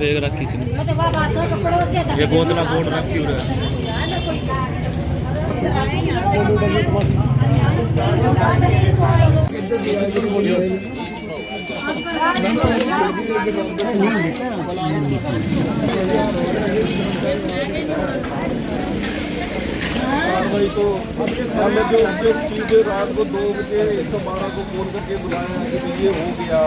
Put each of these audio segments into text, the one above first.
Bag रखी थी, ये बोतल बोर्ड रखी हुई तो हमने जो चीज़ें रात को 2 बजे 112 को फोन करके बुलाया कि ये हो गया,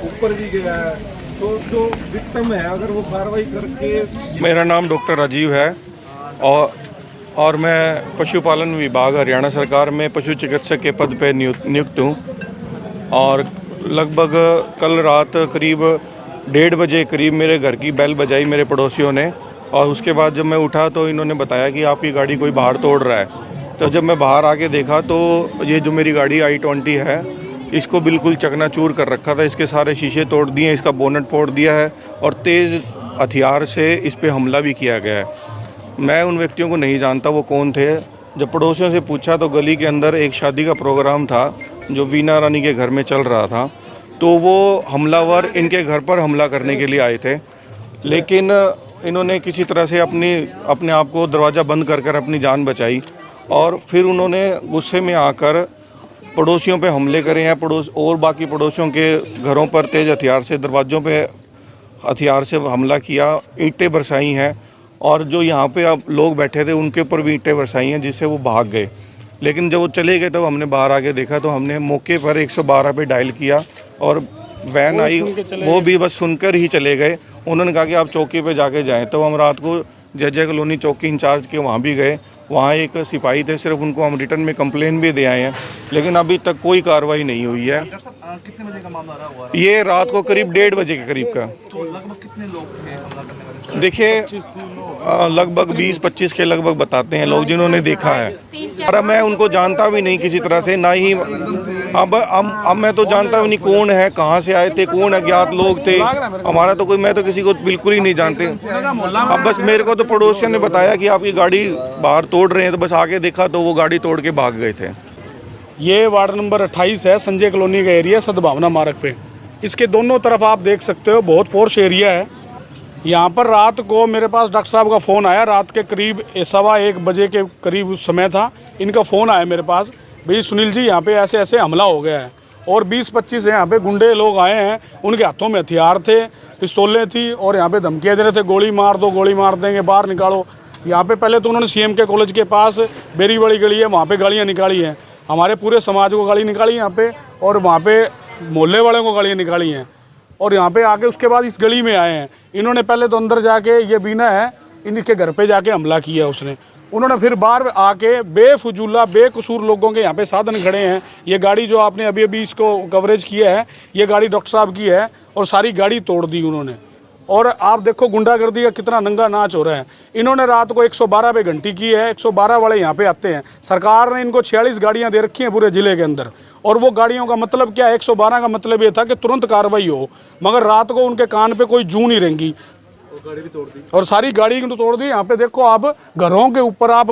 ऊपर भी गया है, तो जो विक्टिम है अगर वो कार्रवाई करके। मेरा नाम डॉक्टर राजीव है और मैं पशुपालन विभाग हरियाणा सरकार में पशु चिकित्सक के पद पे नियुक्त हूँ। और लगभग कल रात करीब 1:30 बजे करीब मेरे घर की बेल बजाई मेरे पड़ोसियों ने, और उसके बाद जब मैं उठा तो इन्होंने बताया कि आपकी गाड़ी कोई बाहर तोड़ रहा है। तो जब मैं बाहर आके देखा तो ये जो मेरी गाड़ी i20 है, इसको बिल्कुल चकनाचूर कर रखा था, इसके सारे शीशे तोड़ दिए, इसका बोनट फोड़ दिया है और तेज़ हथियार से इस पे हमला भी किया गया है। मैं उन व्यक्तियों को नहीं जानता वो कौन थे। जब पड़ोसियों से पूछा तो गली के अंदर एक शादी का प्रोग्राम था जो वीना रानी के घर में चल रहा था, तो वो हमलावर इनके घर पर हमला करने के लिए आए थे, लेकिन इन्होंने किसी तरह से अपने आप को दरवाज़ा बंद कर अपनी जान बचाई। और फिर उन्होंने गुस्से में आकर पड़ोसियों पे हमले करे हैं, और बाकी पड़ोसियों के घरों पर तेज़ हथियार से दरवाज़ों पे हथियार से हमला किया, ईंटें बरसाई हैं, और जो यहाँ पे अब लोग बैठे थे उनके ऊपर भी ईंटें बरसाई हैं, जिससे वो भाग गए। लेकिन जब वो चले गए तब हमने बाहर आके देखा तो हमने मौके पर 112 पे डायल किया और वैन आई, वो भी बस सुनकर ही चले गए। उन्होंने कहा कि आप चौकी पे जाके जाएं। तो हम रात को जय कॉलोनी चौकी इंचार्ज के वहाँ भी गए, वहाँ एक सिपाही थे, सिर्फ उनको हम रिटर्न में कंप्लेन भी दे आए हैं, लेकिन अभी तक कोई कार्रवाई नहीं हुई है। कितने बजे का मामला रहा हुआ? ये रात को करीब 1:30 बजे के करीब का। तो लगभग कितने लोग थे हमला करने वाले? देखिए लगभग 20-25 के लगभग बताते हैं लोग जिन्होंने देखा है, और मैं उनको जानता भी नहीं किसी तरह से, ना ही अब मैं तो जानता भी नहीं कौन है, कहाँ से आए थे, कौन अज्ञात लोग थे। हमारा तो कोई, मैं तो किसी को बिल्कुल ही नहीं जानते। अब बस मेरे को तो पड़ोसियों ने बताया कि आपकी गाड़ी बाहर तोड़ रहे हैं, तो बस आके देखा तो वो गाड़ी तोड़ के भाग गए थे। ये वार्ड नंबर 28 है, संजय कॉलोनी का एरिया, सद्भावना मार्ग पे। इसके दोनों तरफ आप देख सकते हो बहुत पोर्श एरिया है। यहाँ पर रात को मेरे पास डॉक्टर साहब का फ़ोन आया, रात के करीब 1:15 बजे के करीब उस समय था। इनका फ़ोन आया मेरे पास, भाई सुनील जी यहाँ पे ऐसे ऐसे हमला हो गया है, और 20-25 यहाँ पे गुंडे लोग आए हैं, उनके हाथों में हथियार थे, पिस्तौलें थी, और यहाँ पे धमकियाँ दे रहे थे, गोली मार दो, गोली मार देंगे, बाहर निकालो। यहाँ पे पहले तो उन्होंने CM के कॉलेज के पास बेरी बड़ी गली है, वहाँ पे गाड़ियाँ निकाली हैं, हमारे पूरे समाज को गाड़ी निकाली यहाँ पे, और वहाँ पे मोहल्ले वालों को गाड़ियाँ निकाली हैं। और यहाँ पे आके उसके बाद इस गली में आए हैं। इन्होंने पहले तो अंदर जाके, ये बीना है, इनके घर पे जाके हमला किया उसने। उन्होंने फिर बाहर आके बेफजूला बेकसूर लोगों के यहाँ पे साधन खड़े हैं। ये गाड़ी जो आपने अभी अभी इसको कवरेज किया है, ये गाड़ी डॉक्टर साहब की है, और सारी गाड़ी तोड़ दी उन्होंने। और आप देखो गुंडागर्दी का कितना नंगा नाच हो रहा है। इन्होंने रात को 112 पे घंटी की है, 112 वाले यहाँ पे आते हैं। सरकार ने इनको 46 गाड़ियाँ दे रखी हैं पूरे ज़िले के अंदर, और वो गाड़ियों का मतलब क्या है, 112 का मतलब ये था कि तुरंत कार्रवाई हो, मगर रात को उनके कान पे कोई जू नहीं रहेंगी, गाड़ी भी तोड़ दी, और सारी गाड़ी को तोड़ दी। यहाँ पे देखो आप, घरों के ऊपर आप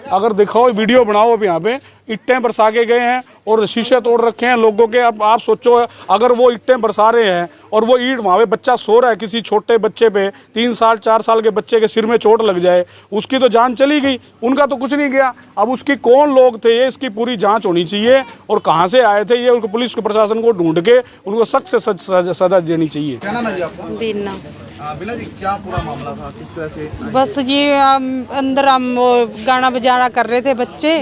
अगर दिखाओ, वीडियो बनाओ, अब यहाँ पे ईंटें बरसा के गए हैं और शीशे तोड़ रखे हैं लोगों के। अब आप सोचो, अगर वो ईंटें बरसा रहे हैं और वो ईंट वहाँ पे बच्चा सो रहा है, किसी छोटे बच्चे पे, 3 साल 4 साल के बच्चे के सिर में चोट लग जाए, उसकी तो जान चली गई, उनका तो कुछ नहीं गया। अब उसकी कौन लोग थे ये, इसकी पूरी जांच होनी चाहिए, और कहाँ से आए थे ये, उनको पुलिस को प्रशासन को ढूंढ के उनको सख्त से सजा देनी चाहिए। क्या नाम है जी आपका? बीना। बिना जी, क्या पूरा मामला था, किस तरह से? बस जी अंदर हम वो गाना बजाना कर रहे थे बच्चे,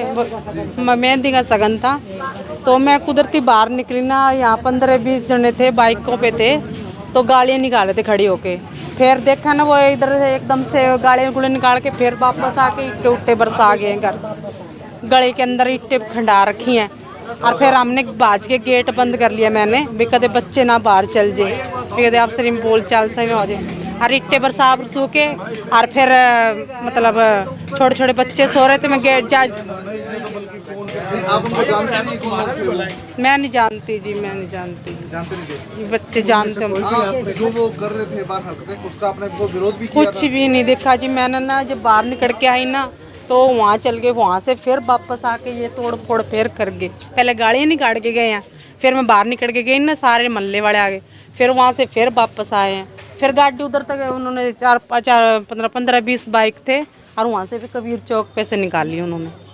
मेहंदी का सगन था, तो मैं कुदरती बाहर निकली ना, यहाँ 15-20 जने थे, बाइकों पे थे, तो गाड़ियाँ निकाले थे खड़ी होके। फिर देखा ना वो इधर से एकदम से गाड़ियाँ गुड़े निकाल के फिर वापस आके ईंटे उट्टे बरसा गए घर, गले के अंदर ईंटें खंडा रखी हैं। और फिर हमने बाज के गेट बंद कर लिया मैंने, भी कदे बच्चे ना बाहर चल जाए, भी कदे आपसे नहीं बोल चाल से हो जाए। और इट्टे बरसा बरसू के, और फिर मतलब छोटे छोटे बच्चे सो रहे थे, मैं गेट जा, आप उनको जानते नहीं? कौन लोग थे? मैं नहीं जानती जी, मैं नहीं जानती। जानते नहीं थे? बच्चे जानते हैं। आप जो वो कर रहे थे बाहर हरकतें, उसका आपने वो विरोध भी किया कुछ भी नहीं देखा जी मैंने ना, जब बाहर निकल के आई ना तो वहाँ चल गए, वहाँ से फिर वापस आके ये तोड़ फोड़ फिर कर गए। पहले गाड़ियाँ निकाल के गए हैं, फिर मैं बाहर निकल के गई ना, सारे मोहल्ले वाले आ गए, फिर वहाँ से फिर वापस आए हैं। फिर गाड़ी उधर तक उन्होंने 4 15 20 बाइक थे और वहाँ से भी कबीर चौक पे से निकाली उन्होंने।